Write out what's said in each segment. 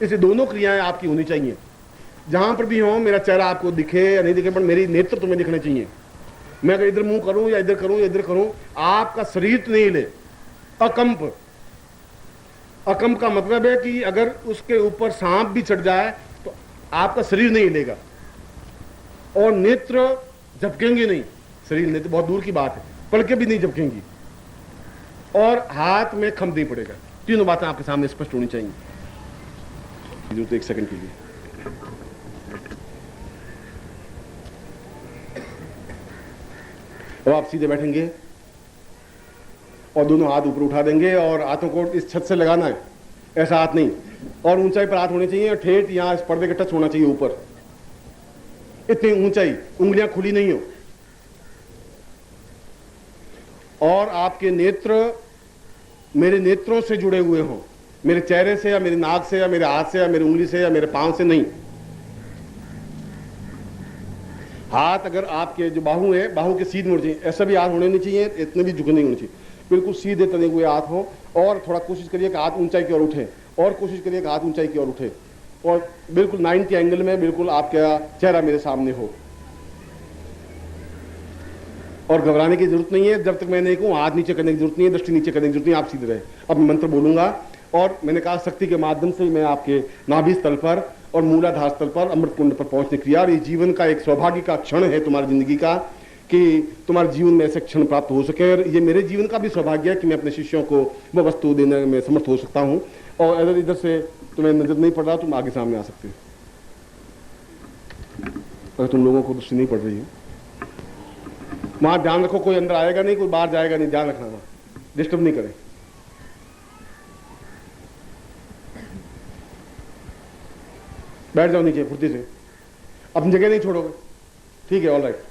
इसे दोनों क्रियाएं आपकी होनी चाहिए। जहां पर भी हो मेरा चेहरा आपको दिखे या नहीं दिखे, पर मेरी नेत्र तुम्हें दिखने चाहिए। मैं अगर इधर मुंह करूं या इधर करूं या इधर करूं, आपका शरीर तो नहीं हिले। अकंप, अकंप का मतलब है कि अगर उसके ऊपर सांप भी चढ़ जाए तो आपका शरीर नहीं हिलेगा। और नेत्र झपकेंगे नहीं, शरीर नेत्र बहुत दूर की बात है, पलकें भी नहीं झपकेंगी। और हाथ में खंभ नहीं पड़ेगा। तीनों बातें आपके सामने स्पष्ट होनी चाहिए। जरूरत एक सेकंड के लिए। अब आप सीधे बैठेंगे और दोनों हाथ ऊपर उठा देंगे और हाथों को इस छत से लगाना है, ऐसा हाथ नहीं, और ऊंचाई पर हाथ होने चाहिए और ठेठ यहां इस पर्दे के टच होना चाहिए ऊपर, इतनी ऊंचाई, उंगलियां खुली नहीं हो। और आपके नेत्र मेरे नेत्रों से जुड़े हुए हों, मेरे चेहरे से या मेरी नाक से या मेरे हाथ से या मेरी उंगली से या मेरे पांव से नहीं। हाथ अगर आपके जो बाहु है, बाहु के सीधे होने चाहिए, ऐसा भी हाथ होने नहीं चाहिए, इतने भी झुके नहीं होने चाहिए, बिल्कुल सीधे तने हुए हाथ हो। और थोड़ा कोशिश करिए कि हाथ ऊंचाई की ओर उठे, और कोशिश करिए कि हाथ ऊंचाई की ओर उठे, और बिल्कुल 90 एंगल में बिल्कुल आपका चेहरा मेरे सामने हो। और घबराने की जरूरत नहीं है, जब तक मैं नहीं कहूं हाथ नीचे करने की जरूरत नहीं है, दृष्टि नीचे करने की जरूरत नहीं है, आप सीधे रहे। अब मैं मंत्र बोलूंगा और मैंने कहा शक्ति के माध्यम से मैं आपके नाभि स्थल पर और मूलाधार स्थल पर अमृत कुंड पर पहुंचने की। और ये जीवन का एक सौभाग्य का क्षण है तुम्हारी जिंदगी का, कि तुम्हारे जीवन में ऐसे क्षण प्राप्त हो सके। और ये मेरे जीवन का भी सौभाग्य है कि मैं अपने शिष्यों को वह वस्तु देने में समर्थ हो सकता हूँ। और अगर इधर से तुम्हें नजर नहीं पड़ रहा, तुम आगे सामने आ सकते हो। अगर तुम लोगों को दृष्टि नहीं पड़ रही है, वहां ध्यान रखो, कोई अंदर आएगा नहीं, कोई बाहर जाएगा नहीं, ध्यान रखना, डिस्टर्ब नहीं करें। बैठ जाओ नीचे फुर्ती से, अपनी जगह नहीं छोड़ोगे, ठीक है, ऑल राइट।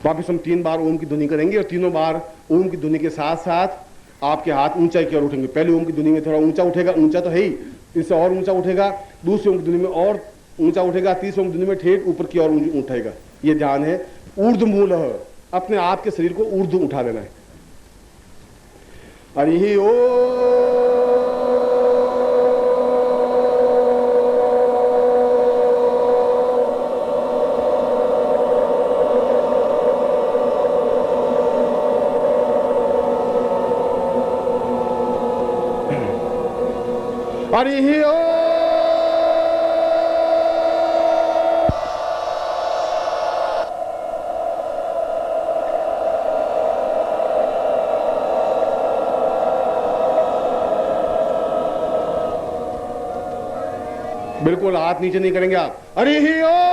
वापिस हम 3 बार ओम की ध्वनि करेंगे और तीनों बार ओम की ध्वनि के साथ साथ आपके हाथ ऊंचाई की ओर उठेंगे। पहले ओम की ध्वनि में थोड़ा ऊंचा उठेगा, ऊंचा तो है ही, इससे और ऊंचा उठेगा, दूसरी ओम की ध्वनि में और ऊंचा उठेगा, तीसरी ओम की ध्वनि में ठेठ ऊपर की ओर उठेगा। ये ध्यान है ऊर्ध्वमूल, अपने आप के शरीर को ऊर्ध्व उठा लेना है। हरि ओम। हरि ओम। बिल्कुल हाथ नीचे नहीं करेंगे आप। हरि ओम।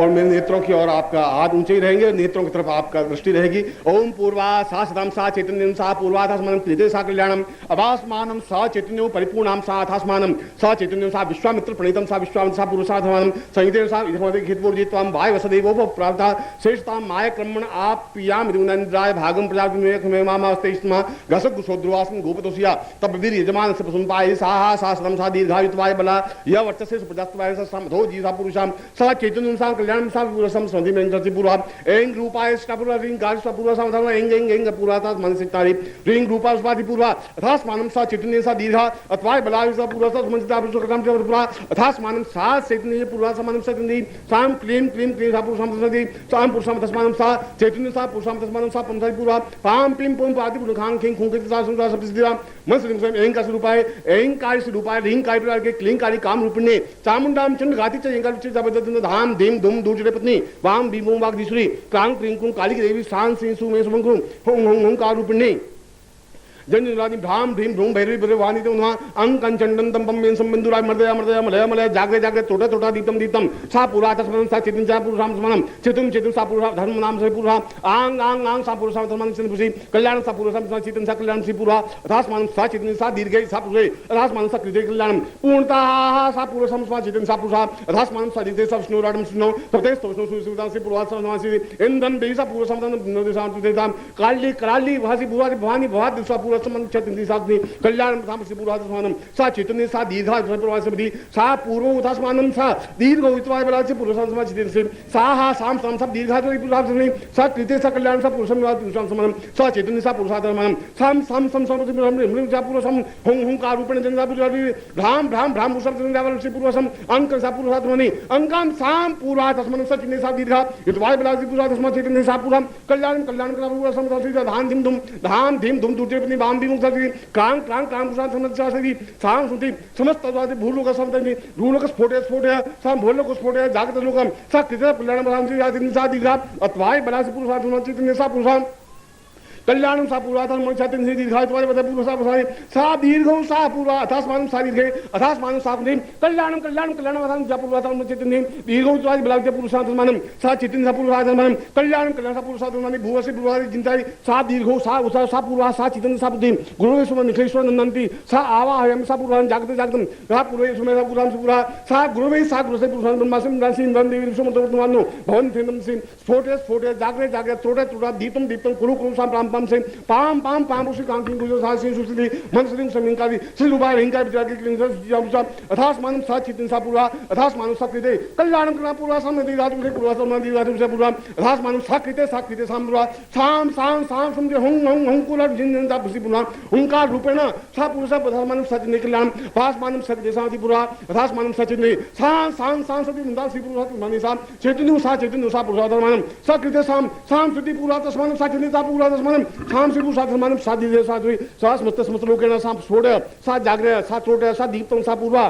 और मेरे नेत्रों की ओर आपका हाथ ऊंचे ही रहेंगे, नेत्रों की तरफ आपका दृष्टि रहेगी। ओम पूर्वा सा सदाम सा चैतन्यम सा पूर्वाधास्मानं क्रियते सा कल्याणम अभास्मानं सा चैतन्यो परिपूर्णाम सा अथास्मानं सा चैतन्यम सा विश्वामित्र प्रणीतम सा विश्वामित्र सा पुरुषाधमानं संहितेन सा इदमदे हितपूर्जित्वाम वाय वसदेवो प्राप्ता श्रेष्ठताम माय क्रमण आप पियाम रिवनंद्राय भागम प्रजापतिमेव मामास्ते स्मा घसक गुसोद्रवासन गोपतोसिया तब वीर यजमान से प्रसुंपाय सा सा सदम सा दीर्घायुत्वाय बला य वर्चसे प्रजास्तवाय सा समधो जी सा पुरुषाम सा चैतन्यम सा कल्याणम सा पुरुषम संधि में इंद्रति पूर्वा एंग रूपाय स्टापुरा रिंग गार सा पूर्वा समधम एंग एंग एंग पूर्वाता मनसितारि रिंग रूपा उपाधि पूर्वा अथास्मानं सा चैतन्य सा दीर्घा अत्वाय बलाय सा पूर्वा सा समंजिता पुरुषकर्म च पूर्वा अथास्मानं सा चैतन्य पूर्वा समानं सतन्ति साम क्लीम क्लीम क्लीम सा पुरुषम संधि साम पुरुषम तस्मानं सा चैतन्य सा पुरुषम तस्मानं सा पंचाय पूर्वा पाम पिम पुम पादि पुरुखां खिं खुंकित सा सुंदर सप्तसिद्धिरा मनसलिम स्वयं एंग का स्वरूपाय एंग काय स्वरूपाय रिंग काय प्रकार के क्लीं कारी काम रूपिणे चामुंडाम चंड घाती च एंग का जबरदस्त धाम धीम धूम दूजरे पत्नी वाम भीम वाग दिसुरी क्रांग क्रीं कुं काली की देवी शान सिंह सुमे सुमंकुं हों हों हों कार रूपिणे जन जनरादि भ्राम भ्रीम भ्रूम भैरवी भैरवानी वहाँ अंकन चंडन तम पम संबंधुराय मर्दया मर्दया मलय मलय जागरे जागरे तोटा तोटा दीतम दीतम सा पुरा तस्मन सा चितिन सा पुरुषाम स्मरणम चितुम चितुम सा पुरुषा धर्म नाम से पुरुषा आंग आंग आंग सा पुरुषाम धर्म से पुरुषी कल्याण सा पुरुषाम सा चितिन सा कल्याण से पुरा अथास्मान सा चितिन सा दीर्घ सा पुरुषे अथास्मान सा कृते कल्याणम पूर्णतः सा पुरुषाम सा चितिन सा पुरुषा अथास्मान सा दीर्घ सा विष्णु राडम विष्णु तते स्तोष्णु सुविधा से पुरुषा समासी इंदन देसा पुरुषाम तन देसा तुदेताम काली कराली भासी बुवादी भवानी भवाद दिशा पुरुषाम चितिन सा कल्याण धाम से पुरुषा समानम सा चितिन सा दीर्घा पुरुषाम सा पूर्व उथास्मानम सा दीर्घ उतवाय बला से पुरुषाम सा चितिन से सा हा साम साम सब दीर्घा पुरुषाम सा कृते सा कल्याण सा पुरुषम पुरुषाम समानम सा चितिन सा पुरुषाधर्मानम साम साम सम सम सा पुरुषम हुं हुं का रूपेण जनता पुरुषादि भ्राम भ्राम भ्राम पुरुषम जनता से पुरुषम अंक सा पुरुषात्मनि अंकाम साम पूर्वा तस्मन सा चितिन सा दीर्घा उतवाय बला से पुरुषात्मा चितिन सा पुरुषम कल्याण कल्याण का पुरुषम सा धाम धीम धूम दूटे अपनी बाम भी मुक्त क्रांग क्रांग क्रांग पुरुषार्थ समझ साम सुति समस्त भूलोक समझ भूलोक स्फोट है साम भूलोक स्फोट है जागृत लोकम सा कृते कल्याण बलाम से यातिन सा दीर्घा अत्वाय बला से पुरुषार्थ चितिन सा पुरुषाम कल्याणम सा पूर्वाधर्म मनुष्यातिन से दीर्घा त्वाय बद पुरुषा पुरुषाय सा दीर्घो सा पूर्वा अथास्मानं सा दीर्घे अथास्मानं सा पुण्यम कल्याणम कल्याणम कल्याणम अथास्मानं सा पूर्वाधर्म मनुष्यातिन दीर्घो त्वाय बलाम से पुरुषाधर्मानं सा चितिन सा पूर्वाधर्मानं कल्याणम कल्याण सा पुरुषाधर्मानि भुवसि पूर्वादि चिंताय सा दीर्घो सा उसा सा पूर्वा सा चितिन सा बुद्धिम गुरुवेश्वर निखेश्वर नंदंती सा आवाहयम सा पूर्वां जागते जागतम सा पूर्वेश्वर सा पूर्वां पूर्वा सा गुरुवे सा गुरुसे पुरुषां ब्रह्मासिम राशि इंद्रं देवी विश्वमतोत्तमानो भवन थेनम सिम स्फोटे जागरे जागरे तोटे तोटा दीपम दीपम कुरु कुरु सा प्राम पाम से पाम पाम पाम उसी कांति गुजो सासी सुसली मनसलिंग समिंकादि सिलुबा रिंका विचार की जब अथास्मानं सा चितिन सा पूर्वा अथास्मानं सा कृते कल्याणं कला पूर्वा समति धातु से पूर्वा समति धातु से पूर्वा अथास्मानं सा कृते साम पूर्वा साम साम साम समझे हुं हुं हुं कुल जिन दा पुसी पूर्वा हुंकार रूपेण सा पुरुषा अथास्मानं सा चितिन कल्याणं पास्मानं सा कृते सामति पूर्वा अथास्मानं सा चितिन साम साम साम सति मुंदा सी पूर्वा मानि सा चितिनु सा पूर्वा अथास्मानं सा कृते साम साम सति पूर्वा तस्मानं सा चितिन सा पूर्वा तस्मानं साम से पुरुषाधर्मानं सा दीर्घे सा द्वि सा समस्त लोकेन सा स्फोट सा जागृय सा त्रोट सा दीप्तं सा पूर्वा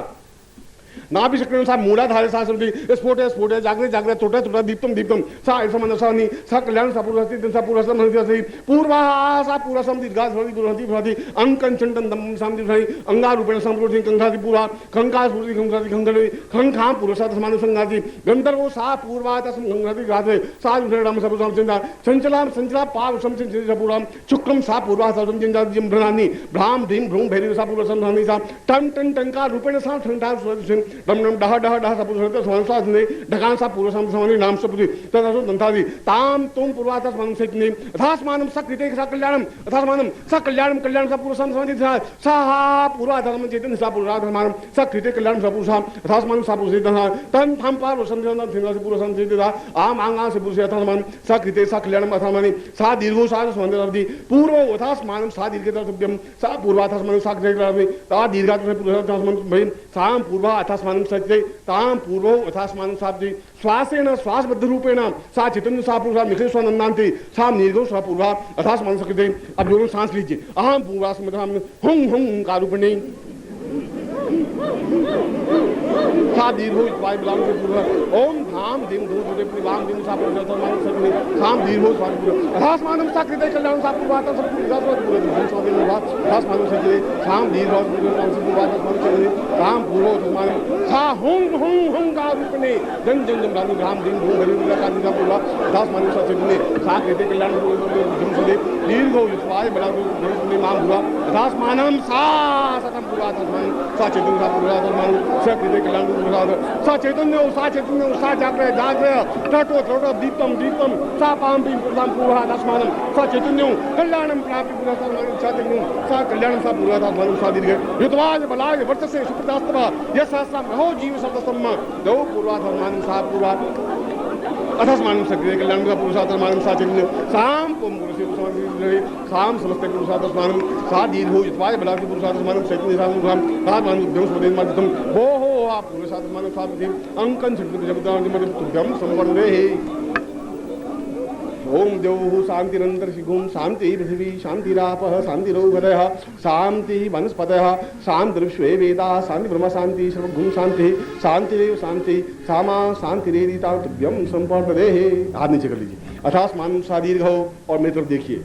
नाभि शक्रेण सा मूलाधारे सा समति स्फोट जागृत जागृत तोटा तोटा दीप्तम दीप्तम सा ऐसमनसानि सा कल्याण सा पुरुषास्ति सा पुरुषम मनसि पूर्वा सा पुरुषम दीर्घा भवति गुरुहति भवति अंकन चंडन दम सामति भवति अंगा रूपेण संपूर्ति कंघाति पूरा कंका स्फूर्ति कंघाति कंघले खंखा पुरुषात् समान संगाति गंधर्वो सा पूर्वा तस्म कंघाति गाते सा विषयम सबुसाम चिंता संचला पाव समचिन पूराम चुक्रम सा पूर्वा सा समचिंता जिम्भ्रनानि भ्राम भीम भ्रूम भैरवी सा पुरुषम धनि सा टन टन टंका रूपेण सा ठंडा डम डम डह डह डह सा पुरुष समानसाने ढकान सा पुरुषम समानि नाम सपुति तदसो दंतादि ताम तुम पूर्वातस मनसेकनि अथास्मानं सा कृते सा कल्याणम अथास्मानं सा कल्याणम कल्याण सा पुरुषम समानि सा पूर्वाधर्म चेतन सा पूर्वाधर्मानं सा कृते कल्याण सा पुरुषम अथास्मानं सा पुरुषे तन थम पार संजना थिना से पुरुषम चेतदा आम आंगा से पुरुषे अथास्मानं सा कृते सा कल्याणम अथास्मानि सा दीर्घो सा संदर्भि पूर्व अथास्मानं सा दीर्घतरभ्यम सा पूर्वाथास्मानं सा कृते कल्याणम ता दीर्घात पुरुषाथास्मानं भय साम पूर्वा अथास्मानं सत्य ताम पूर्वो अथास्मानं साब्दि श्वासेन श्वासबद्ध रूपेण सा चितन सा पुरुषा निखेश्वर नंदांति सा निर्गो सा पूर्वा अथास्मानं सकृते। अब दोनों सांस लीजिए अहम पूर्वा स्मृतम हुं हुं का रूपिणी सा दीर्घो इत्वाय बलाम से पूर्वा ओम धाम धीम धूम धूते प्रिवाम धीम सा पुरुषा तस्मानं सकृते साम दीर्घो सा पूर्वा अथास्मानं सा कृते कल्याण सा पूर्वा तस्मानं पूर्वा पूर्वा अथास्मानं सकृते साम दीर्घो सा पूर्वा तस्मानं सकृते साम पूर्वो तस्मानं सा हुं हुं हुं का रूपिणी जन जन जन रानी धाम धीम धूम भैरवी का सा पूर्वा अथास्मानं सा चितने सा कृते कल्याण धूम सदे दीर्घो इत्वाय बलाम मां पूर्वा अथास्मानं सा सतम पूर्वा तस्मानं सा चितन सा पूर्वा तस्मानं सा कृते कल्याण सा चैतन्य सा जागृय जागृय तटो तटो दीपम दीपम सा पाम पी पूर्वा तस्मानं सा चैतन्य कल्याणं प्राप्ति पूर्वा तस्मानं सा चैतन्य सा कल्याणं सा पूर्वा तस्मानं सा दीर्घ युतवाज बलाय वर्तसे सुप्रदास्तव यशस्त्रम रहो जीव शब्दसम्म दो पूर्वा तस्मानं सा पूर्वा अथास्मानं सा कृते कल्याणं सा पुरुषा तस्मानं सा चैतन्य साम पुरुषे साम समस्त पुरुषा तस्मानं सा दीर्घो युतवाय बलाय पुरुषा तस्मानं चैतन्य सा पूर्वा तस्मानं उद्यम स्मृतिं मध्यम वो हो आप पुरुषा तस्मानं सा अंकन छटपति शब्दानि तुभ्यं संवर्धे। ओम द्यौः शान्तिरन्तरिक्षं शान्ति पृथिवी शान्तिरापः शान्तिरोगदयः शान्ति वनस्पतयः शान्तिर्विश्वे वेदाः शान्ति ब्रह्म शान्ति सर्वभूम शान्ति शान्तिरेव शान्ति सामा शान्तिरेति तुभ्यं संवर्धे। हाथ नीचे कर लीजिए। अथास्मानं सा दीर्घो और मेरी तरफ देखिए।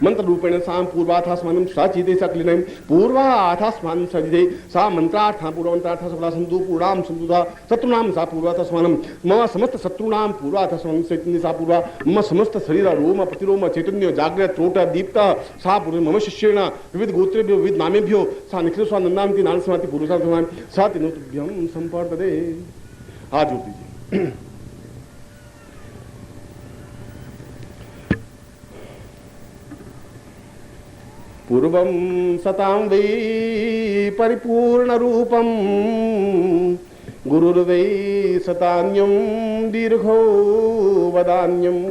मंत्र रूपेण साम पूर्वाथास्मानं सचिते सकलिनं पूर्वाथास्मानं सचिते सा मंत्रार्थां पूर्वमंत्रार्थां सबला संतु पूर्णाम संतुधा शत्रुनाम सा पूर्वाथास्मानं मम समस्त शत्रुनाम पूर्वाथास्मानं चैतन्य सा पूर्वा मम समस्त शरीर रोम प्रतिरोम चैतन्य जागृत त्रोट दीप्त सा पूर्व मम शिष्येण विविध गोत्रेभ्यो विविध नामेभ्यो सा निखिल स्वानंदामति नाम समाति पुरुषा सा तिनोतुभ्यं संपर्पदे। हाथ जोड़ दीजिए। पूर्वं सतां वै परिपूर्णरूपं गुरुर्वै सतान्यं दीर्घो वदान्यम्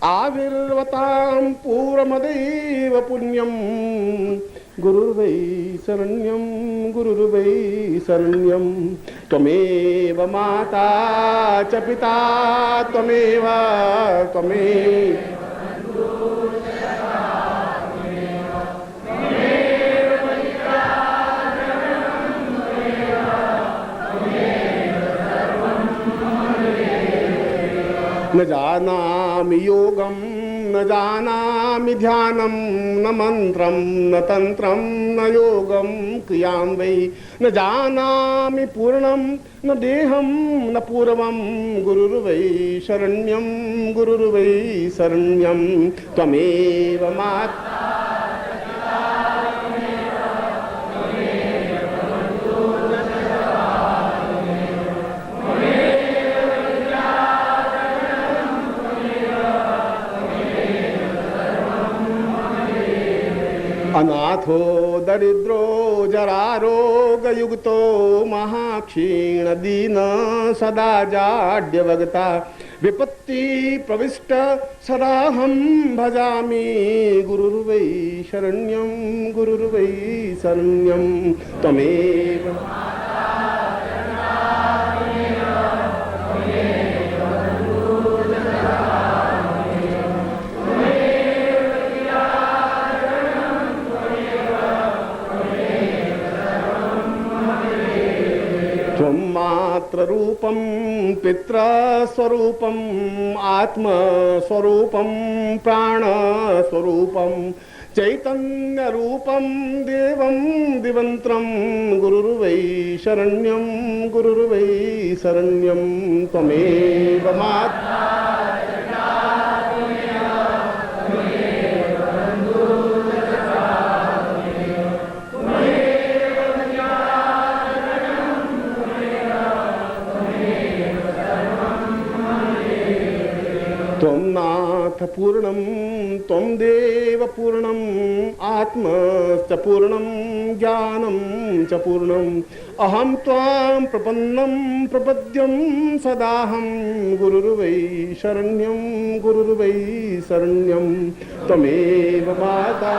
आविर्वतां पूर्वमदैव पुण्यं गुरुर्वै शरण्यं गुरुर्वै शरण्यं त्वमेव माता च पिता त्वमेव न जानामि योगं न जानामि ध्यानं न मंत्रं न तंत्रं न योगं क्रियां वै न जानामि पूर्णं न देहं न पूर्वं गुरुर्वै शरण्यं गुरुर्वै शरण्यं त्वमेव माता अनाथो दरिद्रो जरारोगयुक्तो महाक्षीण दीन सदा जाड्यवगता विपत्ति प्रविष्ट सदाहं भजामि गुरुर्वै शरण्यं गुरुर्वै शरण्यं त्वमेव मात्ररूपं पितृस्वरूपम् आत्मस्वरूपं प्राणस्वरूपं चैतन्यरूपं देवं दिवन्त्रं गुरुर्वै शरण्यं गुरुर्वै शरण्यं त्वमेव माता त्वं नाथ पूर्णं त्वं देव पूर्णं आत्मश्च पूर्णं ज्ञानं च पूर्णं अहं त्वां प्रपन्नं प्रपद्यं सदाहं गुरुर्वै शरण्यं गुरुर्वै शरण्यं त्वमेव माता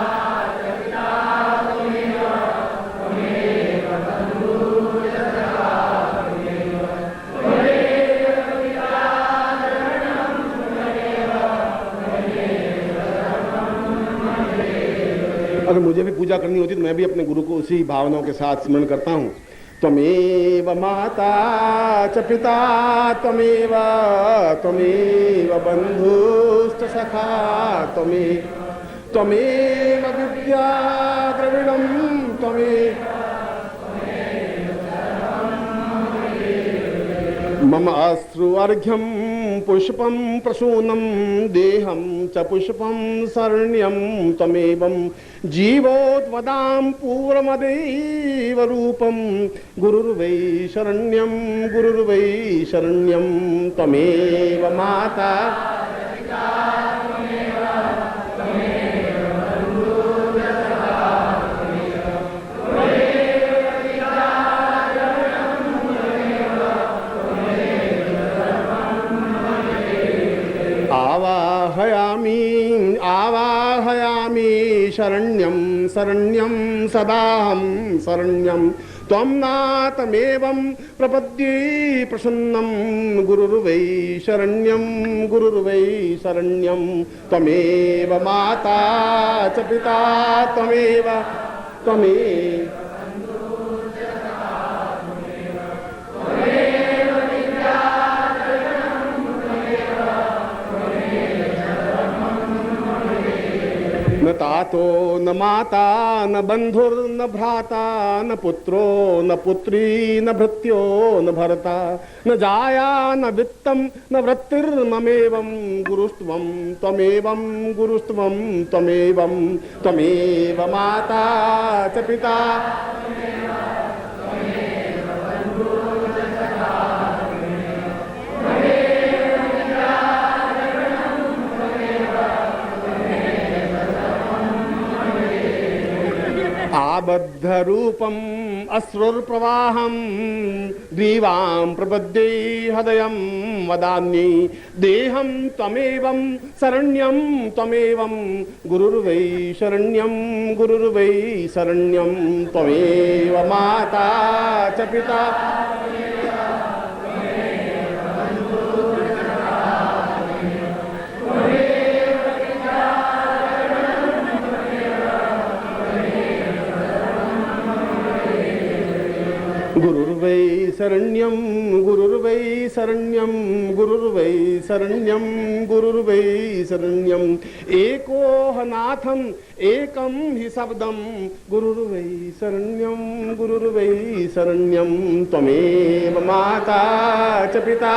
अगर मुझे भी पूजा करनी होती तो मैं भी अपने गुरु को उसी भावनाओं के साथ स्मरण करता हूँ। त्वमेव माता च पिता त्वमेव बंधुश्च सखा त्वमेव विद्या द्रविणं त्वमेव मम अश्रु अर्घ्यं पुष्पं प्रसूनं देहं च पुष्पं शरण्यं त्वमेवं जीवोद्वदां पूर्वमदैव रूपं गुरुर्वै शरण्यं गुरुर्वै शरण्यं त्वमेव माता आवाहयामि शरण्यं शरण्यं सदाहं शरण्यं त्वं नाथमेवं प्रपद्ये प्रसन्नं गुरुर्वै शरण्यं गुरुर्वै शरण्यं त्वमेव माता च पिता त्वमेव न तातो न माता न बंधुर्न भ्राता न पुत्रो न पुत्री न भृत्यो न भर्ता न जाया न वित्तम न वृत्तिर्ममेवं गुरुस्त्वं त्वमेवं गुरुस्त्वं त्वमेवं त्वमेव माता च पिता आबद्ध रूपम अश्रुप्रवाहम ग्रीवां प्रपद्ये हृदयं वदान्ये देहं त्वमेवं शरण्यं त्वमेवं गुरुर्वै शरण्यं गुरुर्वै शरण्यं त्वमेव माता च पिता गुरुर्वै शरण्यं गुरुर्वै शरण्यं गुरुर्वै शरण्यं गुरुर्वै शरण्यं एको नाथम एकं हि शब्दं गुरुर्वै शरण्यं गुरुर्वै शरण्यं त्वमेव माता च पिता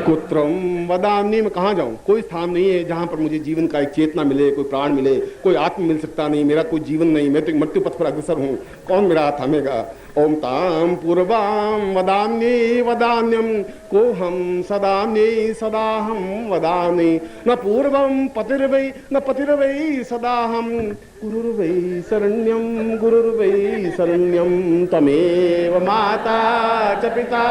कुत्रम वदान्य में कहाँ जाऊं? कोई स्थान नहीं है जहां पर मुझे जीवन का एक चेतना मिले, कोई प्राण मिले, कोई आत्म मिल सकता नहीं, मेरा कोई जीवन नहीं, मैं तो मृत्यु पथ पर अग्रसर हूं, कौन मेरा हाथ थामेगा? ओम ताम पूर्वाम वदान्ये वदान्यम को हम सदान्ये सदाहम वदान्ये न पूर्वम पतिर्वै न पतिर्वै सदाहम गुरुर्वै शरण्यं गुरुर्वै शरण्यं त्वमेव माता च पिता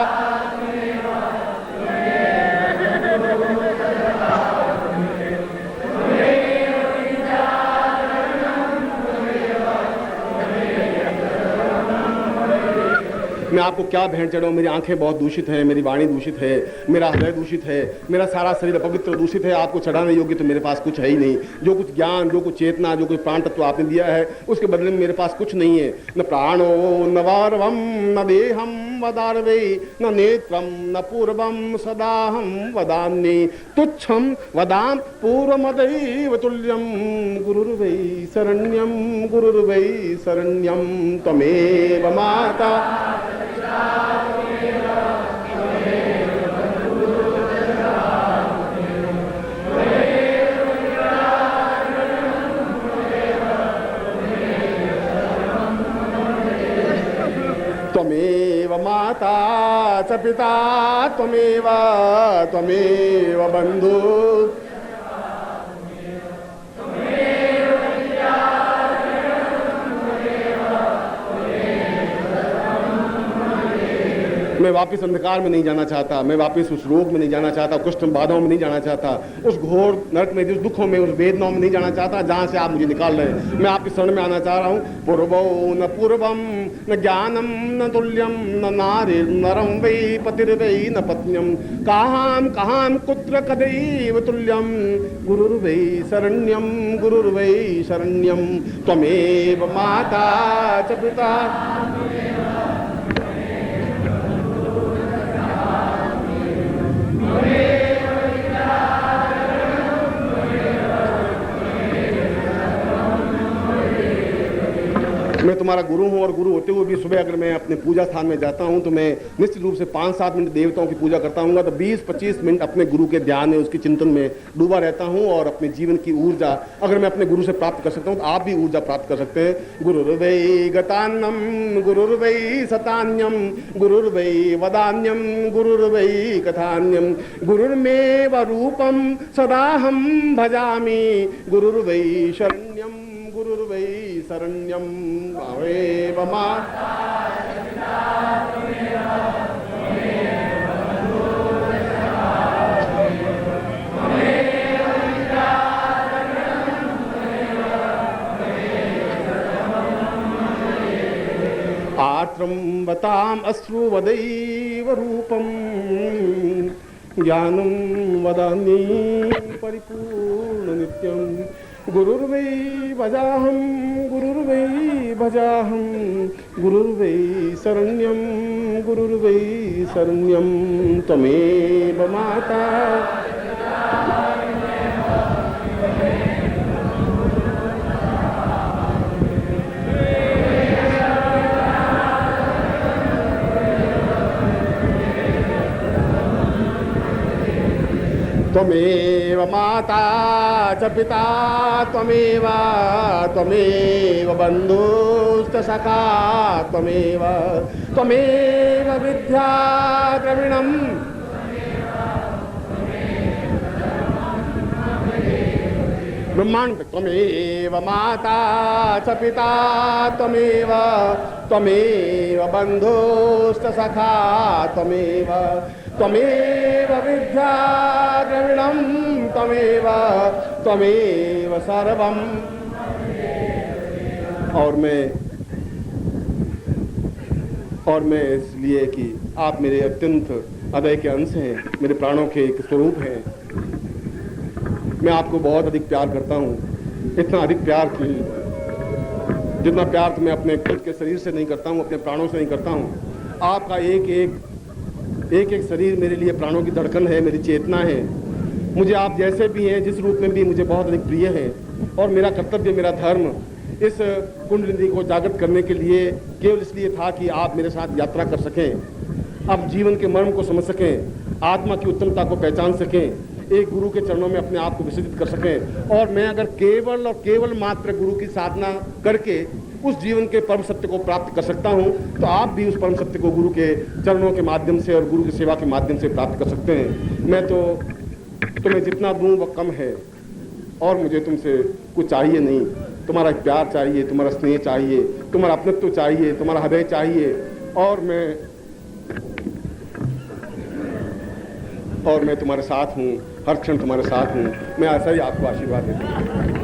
मैं आपको क्या भेंट चढ़ाऊं? मेरी आंखें बहुत दूषित हैं, मेरी वाणी दूषित है, मेरा हृदय दूषित है, मेरा सारा शरीर अपवित्र दूषित है। आपको चढ़ाने योग्य तो मेरे पास कुछ है ही नहीं। जो कुछ ज्ञान, जो कुछ चेतना, जो कुछ प्राण तत्व आपने दिया है उसके बदले में मेरे पास कुछ नहीं है। न प्राणो न वार्वम न देहम वदार्वे न नेत्रम न पूर्वम सदाहम वदान्ये तुच्छम वदाम पूर्वमदैव तुल्यम गुरुर्वै शरण्यं गुरुर्वै शरण्यं त्वमेव माता त्वमेव माता च पिता त्वमेव त्वमेव बंधु मैं वापस अंधकार में नहीं जाना चाहता, मैं वापस उस रोग में नहीं जाना चाहता, कुष्ठ बाधाओं में नहीं जाना चाहता, उस घोर नरक में, उस दुखों में, उस वेदनाओं में नहीं जाना चाहता जहां से आप मुझे निकाल रहे हैं। मैं आपके शरण में आना चाह रहा हूँ। पूर्वो न पूर्वम न ज्ञानम न तुल्यम न नारी नरम वै पतिर्वै न पत्न्यम कहां कहां कुत्र कदैव तुल्यम गुरुर्वै शरण्यं गुरुर्वै शरण्यं त्वमेव माता च पिता मैं तुम्हारा गुरु हूँ और गुरु होते हुए भी सुबह अगर मैं अपने पूजा स्थान में जाता हूँ तो मैं निश्चित रूप से 5-7 मिनट देवताओं की पूजा करता हूँ, तो 20-25 मिनट अपने गुरु के ध्यान में, उसके चिंतन में डूबा रहता हूँ और अपने जीवन की ऊर्जा अगर मैं अपने गुरु से प्राप्त कर सकता हूँ तो आप भी ऊर्जा प्राप्त कर सकते हैं। गुरुर्वै गतान्नम गुरुर्वै सतान्यम गुरुर्वै वदान्यम गुरुर्वै कथान्यम गुरुर्मेव रूपम सदाहम भजामि गुरुर्वै शरण्यम गुरुर्वै शरण्यं त्वमेव माता आत्रम्बताम् अश्रुवदैव रूपं ज्ञानं वदामि परिपूर्ण नित्यं गुरुर्वै भजाहं गुरुर्वै भजाहं गुरुर्वै शरण्यं त्वमेव माता त्वमेव माता च पिता त्वमेव बन्धुश्च सखा त्वमेव विद्या द्रविणम् ब्रह्मांड त्वमेव माता च पिता त्वमेव बन्धुश्च सखा त्वमेव विद्या द्रविणं त्वमेव सर्वम्। और मैं इसलिए कि आप मेरे अत्यंत हृदय के अंश हैं, मेरे प्राणों के एक स्वरूप हैं। मैं आपको बहुत अधिक प्यार करता हूँ, इतना अधिक प्यार कि जितना प्यार तो मैं अपने खुद के शरीर से नहीं करता हूँ, अपने प्राणों से नहीं करता हूँ। आपका एक एक शरीर मेरे लिए प्राणों की धड़कन है, मेरी चेतना है। मुझे आप जैसे भी हैं, जिस रूप में भी, मुझे बहुत अधिक प्रिय है। और मेरा कर्तव्य, मेरा धर्म इस कुंडलिनी को जागृत करने के लिए केवल इसलिए था कि आप मेरे साथ यात्रा कर सकें, अब जीवन के मर्म को समझ सकें, आत्मा की उत्तमता को पहचान सकें, एक गुरु के चरणों में अपने आप को विसर्जित कर सकें। और मैं अगर केवल और केवल मात्र गुरु की साधना करके उस जीवन के परम सत्य को प्राप्त कर सकता हूं, तो आप भी उस परम सत्य को गुरु के चरणों के माध्यम से और गुरु की सेवा के माध्यम से प्राप्त कर सकते हैं। मैं तो तुम्हें जितना दूं वह कम है, और मुझे तुमसे कुछ चाहिए नहीं। तुम्हारा प्यार चाहिए, तुम्हारा स्नेह चाहिए, तुम्हारा अपनत्व चाहिए, तुम्हारा हृदय चाहिए। और मैं तुम्हारे साथ हूँ, हर क्षण तुम्हारे साथ हूँ। मैं ऐसा ही आपको आशीर्वाद देता हूँ।